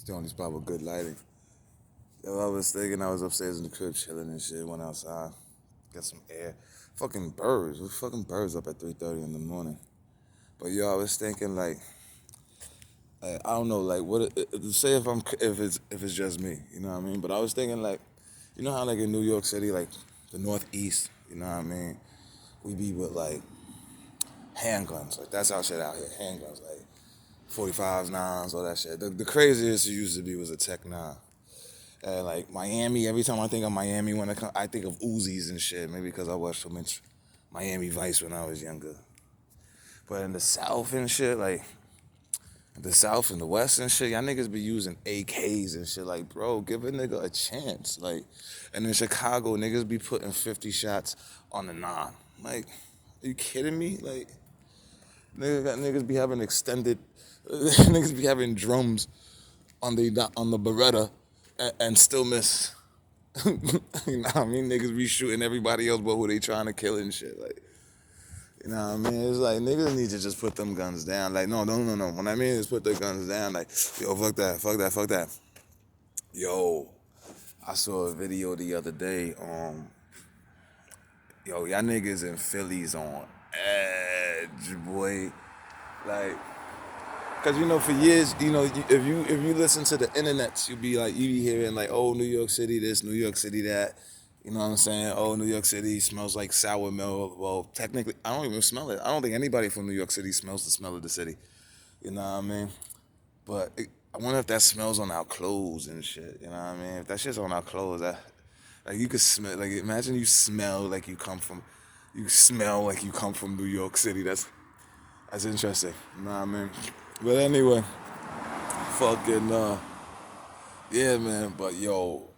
It's the only spot with good lighting. Yo, I was thinking I was upstairs in the crib chilling and shit. Went outside, got some air. Fucking birds. There's fucking birds up at 3:30 in the morning. But yo, I was thinking I don't know, like say if it's just me, you know what I mean? But I was thinking you know how like in New York City, like the Northeast, you know what I mean? We be with like handguns, like that's our shit out here, handguns, like 45s, 9s, all that shit. The craziest it used to be was a Tech 9. And like Miami, every time I think of Miami, I think of Uzis and shit. Maybe because I watched so much Miami Vice when I was younger. But in the South and shit, like the South and the West and shit, y'all niggas be using AKs and shit. Like, bro, give a nigga a chance. Like, and in Chicago, niggas be putting 50 shots on the 9. Like, are you kidding me? Like, niggas be having extended, niggas be having drums on the Beretta and still miss. You know what I mean? Niggas be shooting everybody else but who they trying to kill and shit. Like, you know what I mean? It's like niggas need to just put them guns down. Like, no, no, no, no. What I mean is put the guns down. Like, yo, fuck that, fuck that, fuck that. Yo, I saw a video the other day. Yo, y'all niggas in Philly's on edge, boy. Like, cause you know for years, you know, if you listen to the internet, you be hearing like, oh, New York City this, New York City that. You know what I'm saying? Oh, New York City smells like sour milk. Well, technically, I don't even smell it. I don't think anybody from New York City smells the smell of the city. You know what I mean? I wonder if that smells on our clothes and shit. You know what I mean? If that shit's on our clothes, like you could smell. Like imagine you smell like you come from New York City. That's interesting. You know what I mean? But anyway, fucking yeah, man. But yo,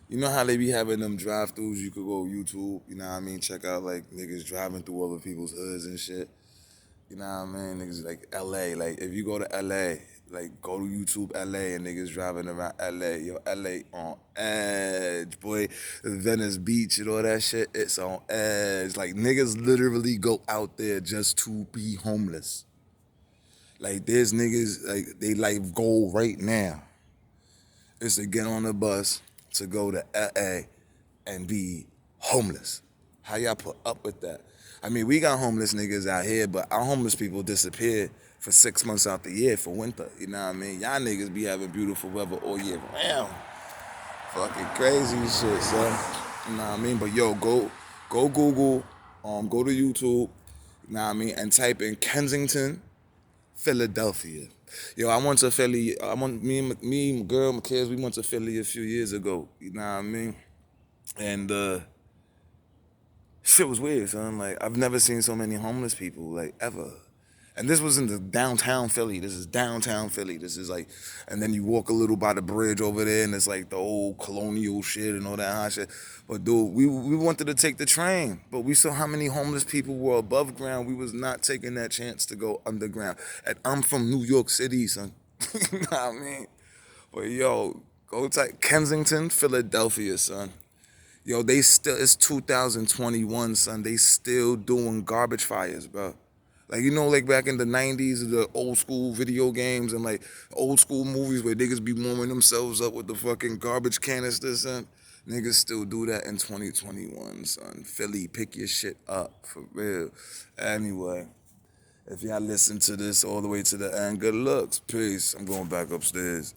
you know how they be having them drive-throughs? You could go YouTube. You know what I mean? Check out like niggas driving through other people's hoods and shit. You know what I mean? Niggas like LA. Like if you go to LA, like go to YouTube LA and niggas driving around LA. Yo, LA on edge, boy. Venice Beach and all that shit, it's on edge. Like niggas literally go out there just to be homeless. Like there's niggas like they life goal right now is to get on the bus to go to LA and be homeless. How y'all put up with that? I mean, we got homeless niggas out here, but our homeless people disappear for 6 months out the year for winter. You know what I mean? Y'all niggas be having beautiful weather all year round. Fucking crazy shit, son. You know what I mean? But yo, go Google, go to YouTube, you know what I mean, and type in Kensington, Philadelphia. Yo, I went to Philly. Me, my girl, my kids. We went to Philly a few years ago. You know what I mean? And shit was weird, son. Like I've never seen so many homeless people like ever. And this was in the downtown Philly. This is downtown Philly. This is like, and then you walk a little by the bridge over there, and it's like the old colonial shit and all that hot shit. But dude, we wanted to take the train, but we saw how many homeless people were above ground. We was not taking that chance to go underground. And I'm from New York City, son. You know what I mean? But yo, go type Kensington, Philadelphia, son. Yo, it's 2021, son. They still doing garbage fires, bro. Like, you know, like back in the 90s, the old school video games and like old school movies where niggas be warming themselves up with the fucking garbage canisters, son. Niggas still do that in 2021, son. Philly, pick your shit up, for real. Anyway, if y'all listen to this all the way to the end, good looks. Peace. I'm going back upstairs.